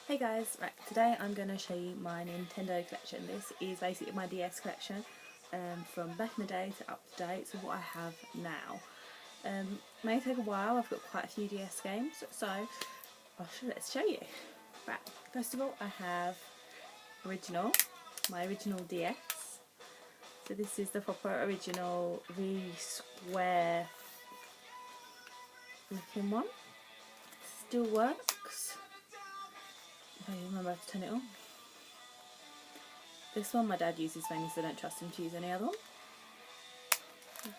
Hey guys, right, today I'm going to show you my Nintendo collection. This is basically my DS collection from back in the day to up to date, so what I have now. May take a while, I've got quite a few DS games, so let's show you. Right, first of all I have my original DS. So this is the proper original, really square looking one. Still works. I remember to turn it on. This one my dad uses mainly, so I don't trust him to use any other one.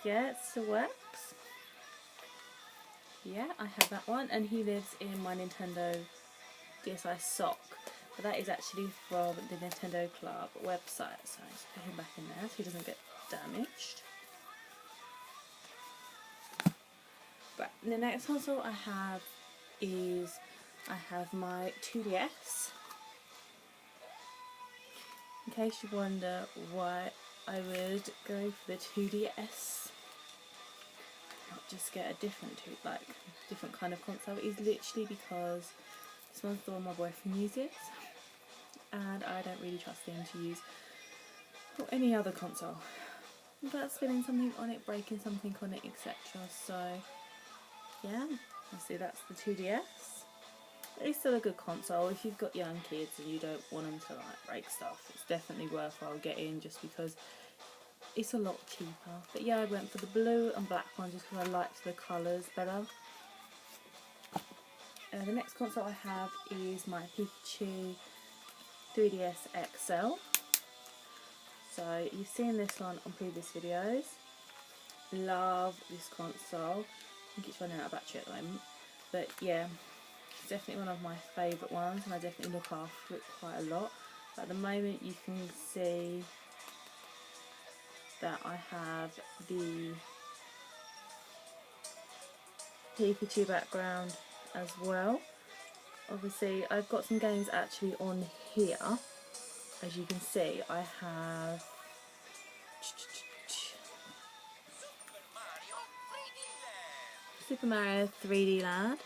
Yeah, it still works. Yeah, I have that one, and he lives in my Nintendo DSi sock. But that is actually from the Nintendo Club website, so I just put him back in there so he doesn't get damaged. Right, the next console I have is my 2DS. In case you wonder why I would go for the 2DS, not just get a different kind of console, is literally because this one's the one my boyfriend uses, and I don't really trust him to use or any other console without spilling something on it, breaking something on it, etc. So yeah, see, that's the 2DS. It's still a good console. If you've got young kids and you don't want them to break stuff, it's definitely worthwhile getting, just because it's a lot cheaper. But yeah, I went for the blue and black one just because I liked the colours better. The next console I have is my Pikachu 3DS XL. So you've seen this one on previous videos. Love this console. I think it's running out of battery at the moment, but yeah, it's definitely one of my favourite ones, and I definitely look after it quite a lot. But at the moment you can see that I have the Pikachu background as well. Obviously I've got some games actually on here. As you can see, I have Super Mario 3D Land,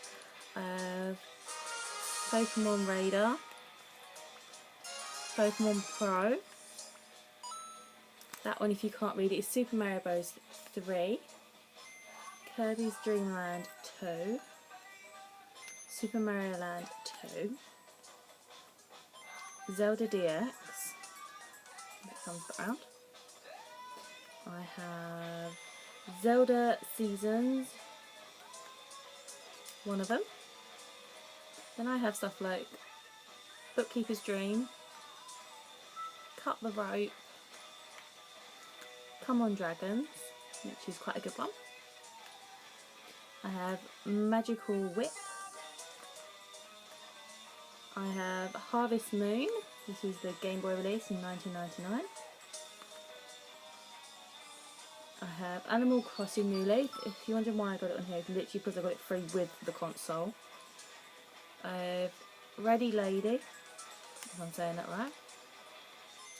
Pokemon Radar, Pokemon Pro. That one, if you can't read it, is Super Mario Bros. 3, Kirby's Dream Land 2, Super Mario Land 2, Zelda DX, if it comes around. I have Zelda Seasons, one of them. Then I have stuff like Bookkeeper's Dream, Cut the Rope, Come On Dragons, which is quite a good one. I have Magical Whip. I have Harvest Moon. This is the Game Boy release in 1999. I have Animal Crossing New Leaf. If you're wondering why I got it on here, it's literally because I got it free with the console. I have Ready Lady, if I'm saying that right.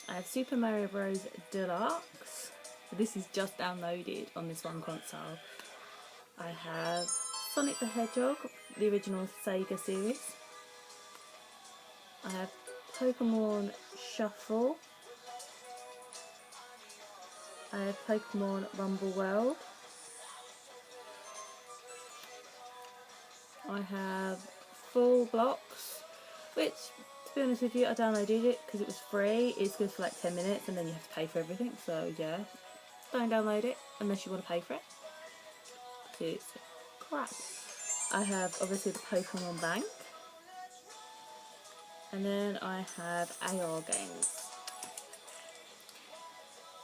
I have Super Mario Bros. Deluxe. This is just downloaded on this one console. I have Sonic the Hedgehog, the original Sega series. I have Pokemon Shuffle. I have Pokemon Rumble World. I have Full Blocks, which, to be honest with you, I downloaded it because it was free. It's good for like 10 minutes and then you have to pay for everything, so yeah, don't download it unless you want to pay for it. It's crap. I have obviously the Pokemon Bank, and then I have AR games.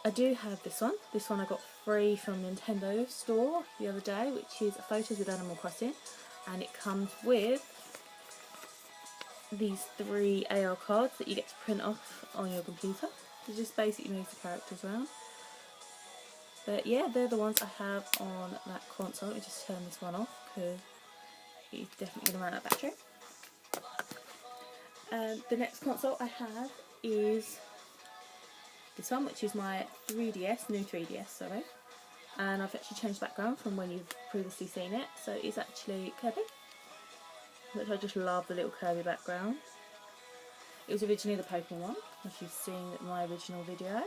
I do have this one. This one I got free from Nintendo store the other day, which is Photos with Animal Crossing, and it comes with these 3 AR cards that you get to print off on your computer. It just basically moves the characters around. But yeah, they're the ones I have on that console. Let me just turn this one off because it's definitely going to run out of battery. The next console I have is this one, which is my 3DS, new 3DS, sorry. And I've actually changed the background from when you've previously seen it. So it's actually Kirby, which I just love the little Kirby background. It was originally the Pokemon one, if you've seen my original video.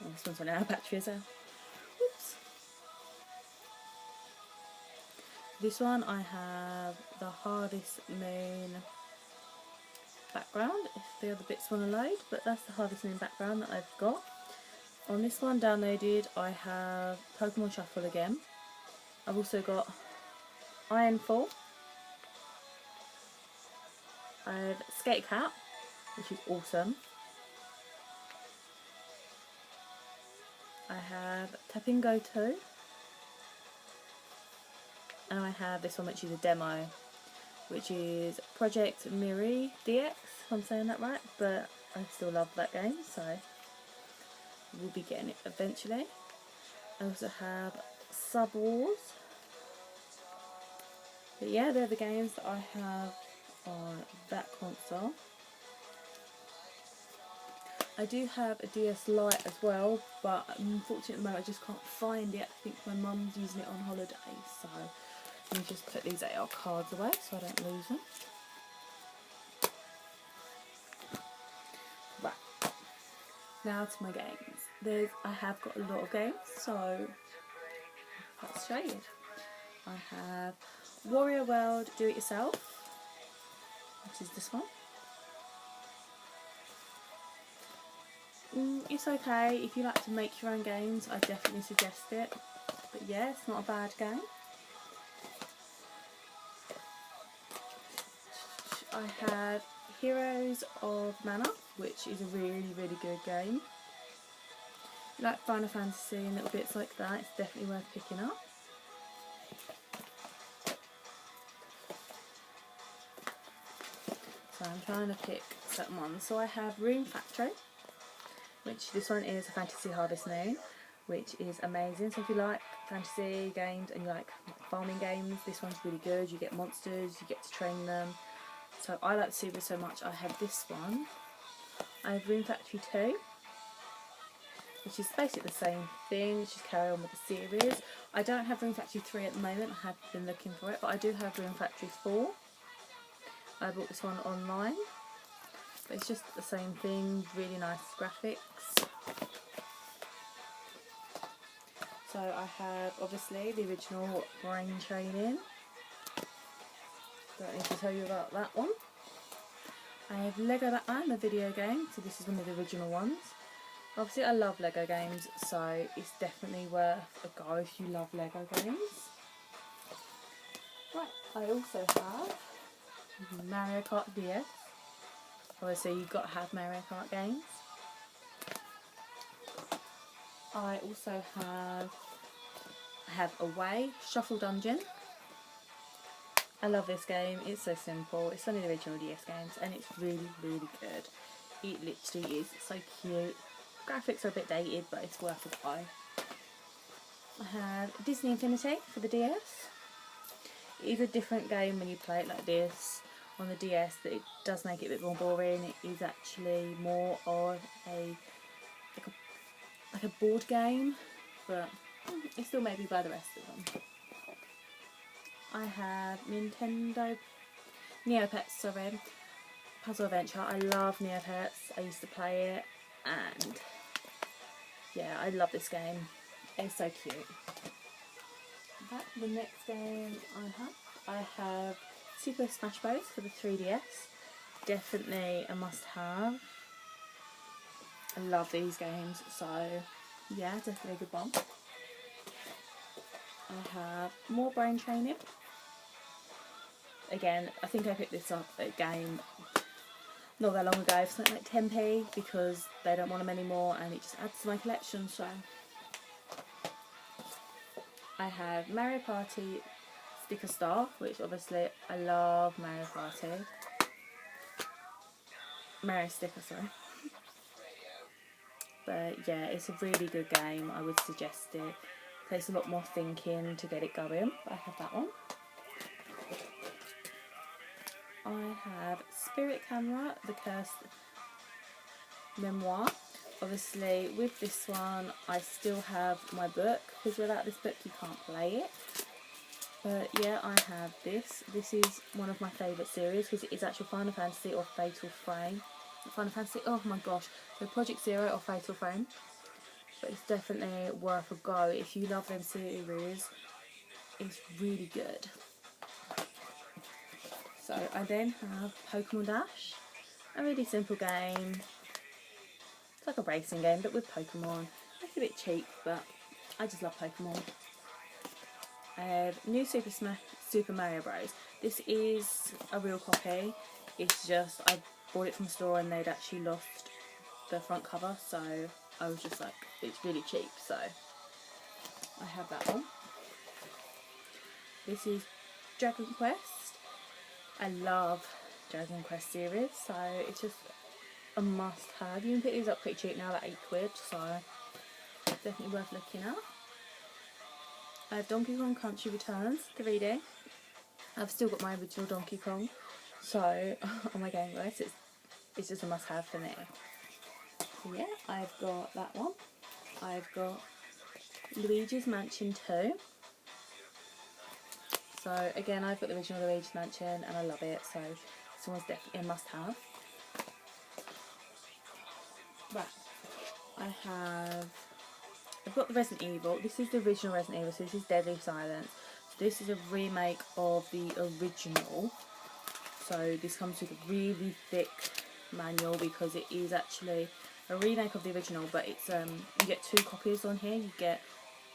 Oh, this one's running out of battery as well. Oops. This one I have the Hardest Moon background, if the other bits want to load, but that's the Hardest Moon background that I've got. On this one downloaded I have Pokemon Shuffle again. I've also got Ironfall. I have Skate Cat, which is awesome. I have Tapingo 2. And I have this one, which is a demo, which is Project Miri DX, if I'm saying that right, but I still love that game, so we'll be getting it eventually. I also have Sub Wars. But yeah, they're the games that I have on that console. I do have a DS Lite as well, but unfortunately at the moment I just can't find it. I think my mum's using it on holiday, so let me just put these AR cards away so I don't lose them. Right, now to my games. I have got a lot of games, so that's shaded. I have Warrior World Do It Yourself, which is this one. It's okay if you like to make your own games, I definitely suggest it, but yeah, it's not a bad game. I have Heroes of Mana, which is a really good game. If you like Final Fantasy and little bits like that, it's definitely worth picking up. So I'm trying to pick certain ones. So I have Rune Factory, which this one is a Fantasy Hardest Moon, which is amazing. So if you like fantasy games and you like farming games, this one's really good. You get monsters, you get to train them. So I like the series so much, I have this one. I have Rune Factory 2, which is basically the same thing, just carry on with the series. I don't have Rune Factory 3 at the moment, I have been looking for it, but I do have Rune Factory 4. I bought this one online, but it's just the same thing, really nice graphics. So I have obviously the original Brain Training. Don't need to tell you about that one. I have Lego Batman, the video game, so this is one of the original ones. Obviously I love Lego games, so it's definitely worth a go if you love Lego games. Right, I also have Mario Kart DS. Obviously you've got to have Mario Kart games. I also have Away, Shuffle Dungeon. I love this game, it's so simple, it's one of the original DS games and it's really good. It literally is, it's so cute. Graphics are a bit dated but it's worth a buy. I have Disney Infinity for the DS. It is a different game when you play it like this on the DS, that it does make it a bit more boring. It is actually more of like a board game, but it's still maybe by the rest of them. I have Nintendo Neopets, sorry, Puzzle Adventure. I love Neopets. I used to play it, and yeah, I love this game. It's so cute. The next game I have Super Smash Bros for the 3DS. Definitely a must-have. I love these games, so yeah, definitely a good one. I have more Brain Training. Again, I think I picked this up at a game not that long ago for something like 10p because they don't want them anymore and it just adds to my collection. So I have Mario Party Sticker Star, which obviously I love Mario Party. Mario Sticker, sorry. But yeah, it's a really good game. I would suggest it. Takes a lot more thinking to get it going. But I have that one. I have Spirit Camera, The Cursed Memoir. Obviously with this one I still have my book, because without this book you can't play it. But yeah, I have this. This is one of my favourite series because it is actually Final Fantasy or Fatal Frame. Final Fantasy, oh my gosh. So Project Zero or Fatal Frame. But it's definitely worth a go. If you love them series, it's really good. So I then have Pokemon Dash. A really simple game. It's like a racing game but with Pokemon. It's a bit cheap but I just love Pokemon. I have New Super Mario Bros. This is a real copy. It's just I bought it from a store and they'd actually lost the front cover, so I was just like, it's really cheap, so I have that one. This is Dragon Quest. I love Dragon Quest series, so it's just a must have. You can pick these up pretty cheap now, about £8, so definitely worth looking at. I have Donkey Kong Country Returns 3D. I've still got my original Donkey Kong, so on my game list, it's just a must have for me. So yeah, I've got that one. I've got Luigi's Mansion 2. So again, I've got the original Luigi's Mansion and I love it, so this one's definitely a must have. Right, I've got the Resident Evil. This is the original Resident Evil, so this is Deadly Silence. So this is a remake of the original. So this comes with a really thick manual because it is actually a remake of the original, but it's you get two copies on here. You get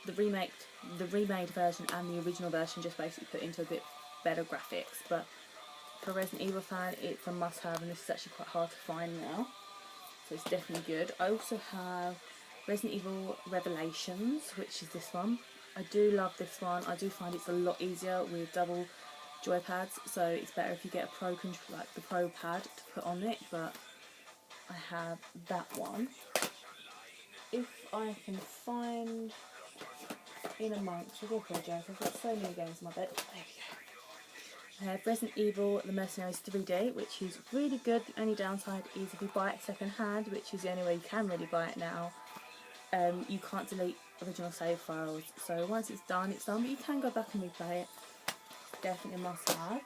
the remade version and the original version, just basically put into a bit better graphics. But for a Resident Evil fan, it's a must have, and this is actually quite hard to find now, so it's definitely good. I also have Resident Evil Revelations, which is this one. I do love this one. I do find it's a lot easier with double joypads, so it's better if you get a pro control, like the pro pad to put on it, but I have that one. If I can find in amongst, I do apologise, I've got so many games in my bed. There we go. I have Resident Evil The Mercenaries 3D, which is really good. The only downside is if you buy it second hand, which is the only way you can really buy it now, you can't delete original save files. So once it's done, but you can go back and replay it. Definitely a must have.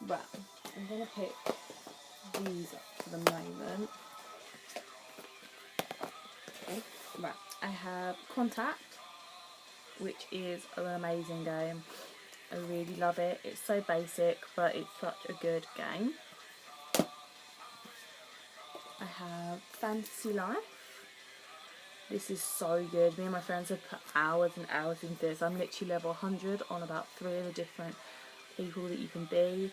Right, I'm going to pick these up for the moment. Okay. Right, I have Contact, which is an amazing game. I really love it. It's so basic, but it's such a good game. I have Fantasy Life. This is so good. Me and my friends have put hours and hours into this. I'm literally level 100 on about 3 of the different people that you can be.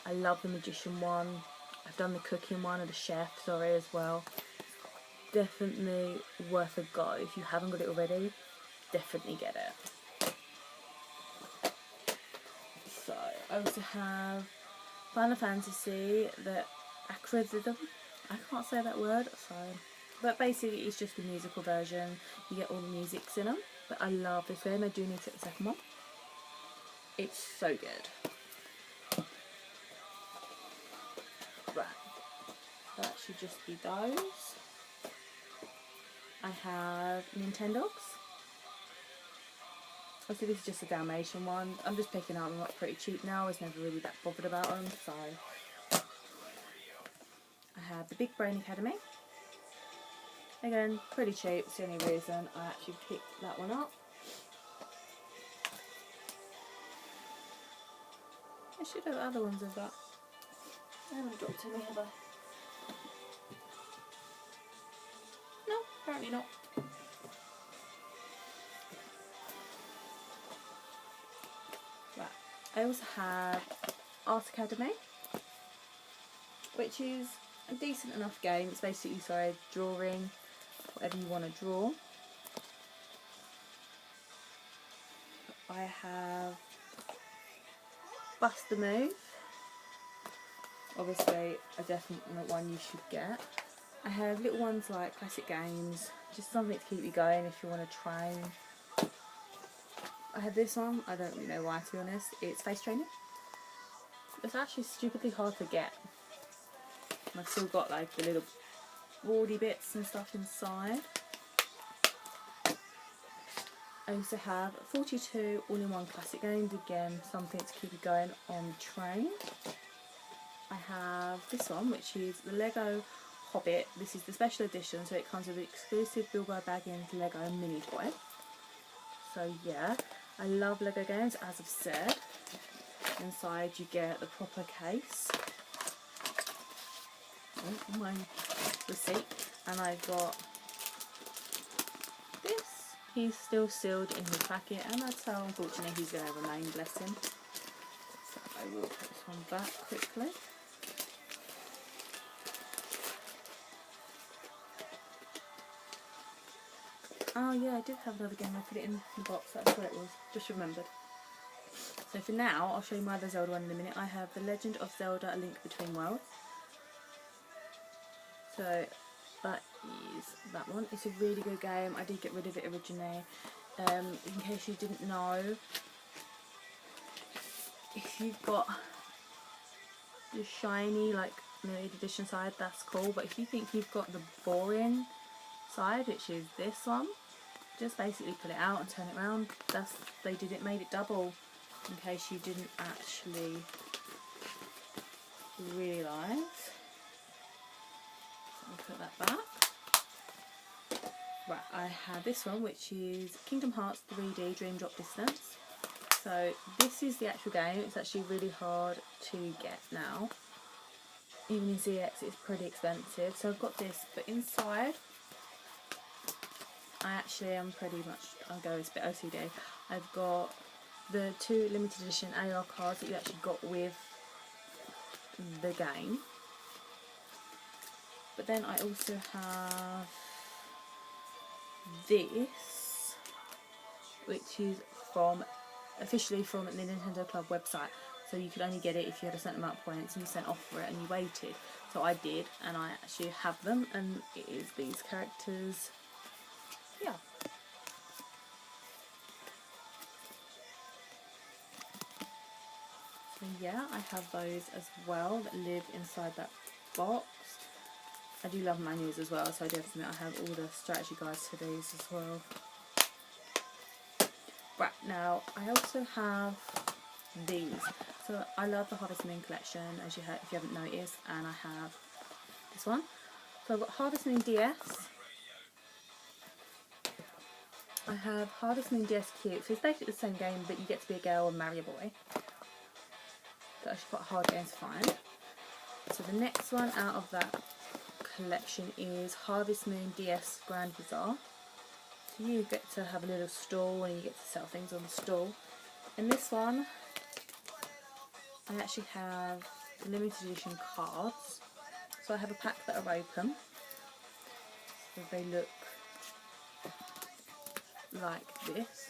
I love the magician one. I've done the cooking one, or the chef, sorry, as well. Definitely worth a go. If you haven't got it already, definitely get it. So, I also have Final Fantasy, the Acrosysm. I can't say that word, so... But basically, it's just the musical version. You get all the musics in them. But I love this game. I do need to get the second one. It's so good. Right. That should just be those. I have Nintendogs. Obviously, this is just a Dalmatian one. I'm just picking up them up pretty cheap now. I was never really that bothered about them. So, I have the Big Brain Academy. Again, pretty cheap. It's the only reason I actually picked that one up. I should have other ones of that. I haven't dropped any, have I? No, apparently not. Right. I also have Art Academy, which is a decent enough game. It's basically, drawing whatever you want to draw. I have Bust the Move. Obviously, a definite one you should get. I have little ones like classic games, just something to keep you going if you want to train. I have this one. I don't really know why, to be honest. It's Face Training. It's actually stupidly hard to get. I've still got like the little boardy bits and stuff inside. I also have 42 all-in-one classic games, again something to keep you going on the train. I have this one, which is the Lego Hobbit. This is the special edition, so it comes with the exclusive Bilbo Baggins Lego mini toy. So yeah, I love Lego games, as I've said. Inside you get the proper case, my receipt, and I've got this. He's still sealed in his packet, and that's how unfortunately he's going to remain, bless him. So I will put this one back quickly. Oh yeah, I did have another game. I put it in the box. That's where it was. Just remembered. So for now, I'll show you my other Zelda one in a minute. I have The Legend of Zelda: A Link Between Worlds. So that is that one. It's a really good game. I did get rid of it originally. In case you didn't know, if you've got the shiny, like, limited edition side, that's cool. But if you think you've got the boring side, which is this one, just basically pull it out and turn it around. Made it double, in case you didn't actually realise. I'll put that back. Right, I have this one, which is Kingdom Hearts 3D Dream Drop Distance. So this is the actual game. It's actually really hard to get now. Even in CX it's pretty expensive. So I've got this, but inside I actually am pretty much, I'll go a bit OCD. I've got the 2 limited edition AR cards that you actually got with the game. But then I also have this, which is officially from the Nintendo Club website. So you could only get it if you had a certain amount of points and you sent off for it and you waited. So I did, and I actually have them, and it is these characters. Yeah. So yeah, I have those as well that live inside that box. I do love manuals as well, so I do have to admit I have all the strategy guides to these as well. Right, now I also have these. So I love the Harvest Moon collection, as you heard, if you haven't noticed, and I have this one. So I've got Harvest Moon DS. I have Harvest Moon DS Cube. So it's basically the same game, but you get to be a girl and marry a boy. So actually quite a hard game to find. So the next one out of that collection is Harvest Moon DS Grand Bazaar. So you get to have a little stall and you get to sell things on the stall. In this one, I actually have the limited edition cards. So I have a pack that are open. So they look like this.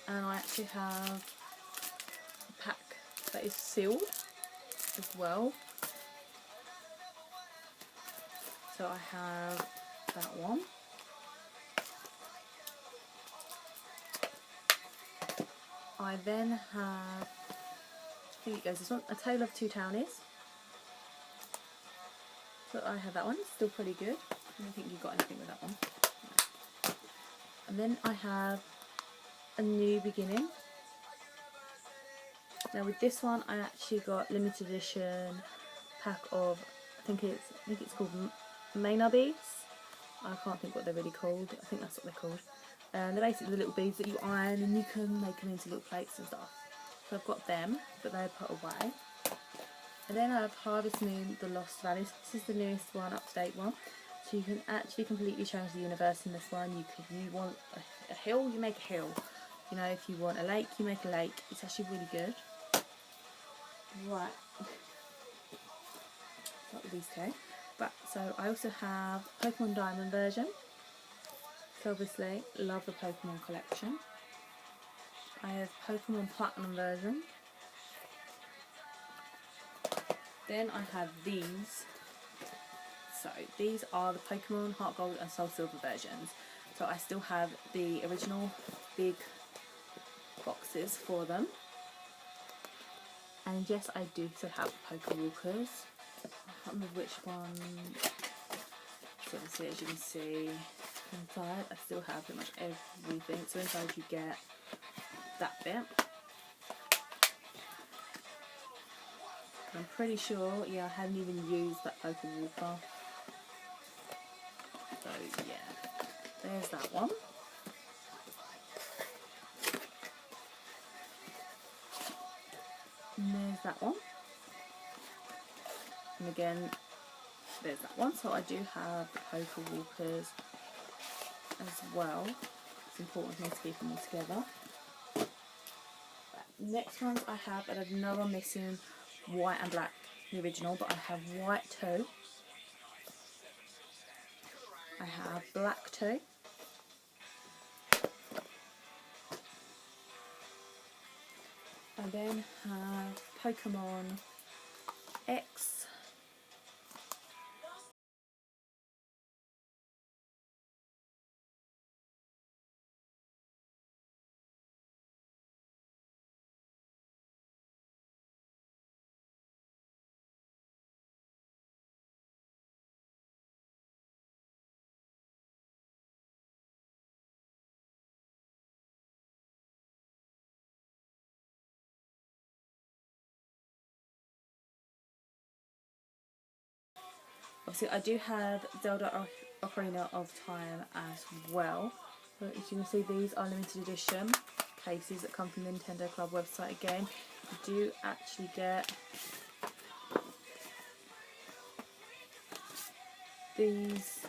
And I actually have a pack that is sealed as well. So I have that one. I then have, I think it goes this one, A Tale of Two Townies. So I have that one, it's still pretty good. I don't think you got anything with that one. No. And then I have A New Beginning. Now with this one I actually got limited edition pack of, I think it's called Maina beads. I can't think what they're really called. I think that's what they're called. And they're basically the little beads that you iron and you can make them into little plates and stuff. So I've got them, but they're put away. And then I have Harvest Moon The Lost Valleys. This is the newest one, up-to-date one. So you can actually completely change the universe in this one. You want a hill, you make a hill. You know, if you want a lake, you make a lake. It's actually really good. Right. Start with these two. But so I also have Pokemon Diamond version. So obviously, love the Pokemon collection. I have Pokemon Platinum version. Then I have these. So these are the Pokemon Heart Gold and Soul Silver versions. So I still have the original big boxes for them. And yes, I do still have poker walkers. I can't remember which one. So obviously, as you can see inside, I still have pretty much everything. So inside you get that bit. I'm pretty sure, yeah, I hadn't even used that poker walker. So yeah, there's that one. And there's that one. And again, there's that one. So I do have the poker walkers as well. It's important for me to keep them all together. Next ones I have, and I know I'm missing white and black, the original, but I have white too. I have black too. I then have Pokemon X. Obviously I do have Zelda Ocarina of Time as well. So as you can see, these are limited edition cases that come from the Nintendo Club website again. You do actually get these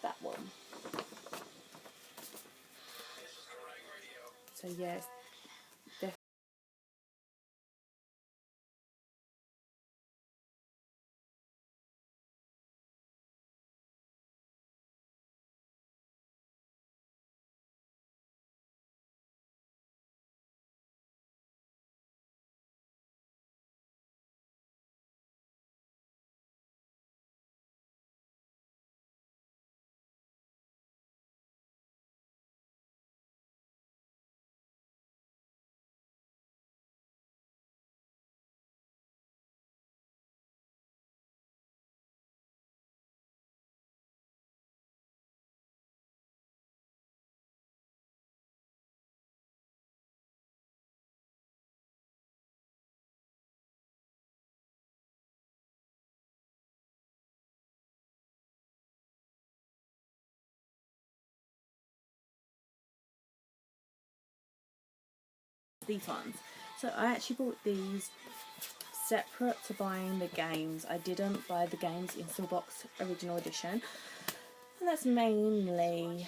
that one. So yes, these ones. So I actually bought these separate to buying the games. I didn't buy the games in Steelbox Original Edition, and that's mainly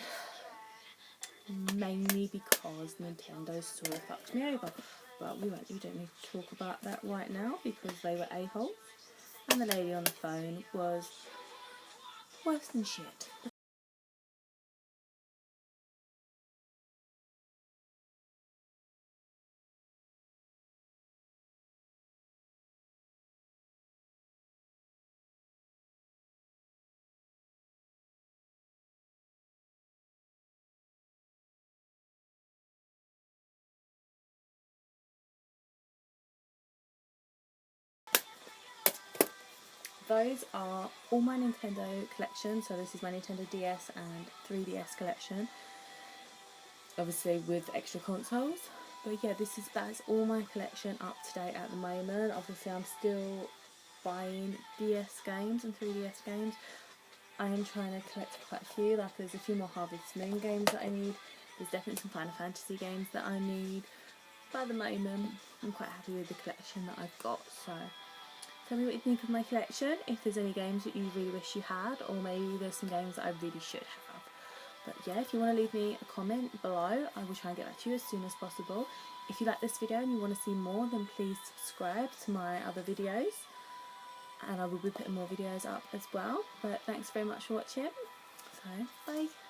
because Nintendo sort of fucked me over. But we don't need to talk about that right now because they were a-holes, and the lady on the phone was worse than shit. Those are all my Nintendo collection. So this is my Nintendo DS and 3DS collection, obviously with extra consoles. But yeah, that's all my collection up to date at the moment. Obviously I'm still buying DS games and 3DS games. I am trying to collect quite a few, like there's a few more Harvest Moon games that I need. There's definitely some Final Fantasy games that I need. But at the moment I'm quite happy with the collection that I've got. So tell me what you think of my collection, if there's any games that you really wish you had, or maybe there's some games that I really should have. But yeah, if you want to leave me a comment below, I will try and get back to you as soon as possible. If you like this video and you want to see more, then please subscribe to my other videos, and I will be putting more videos up as well. But thanks very much for watching, so bye.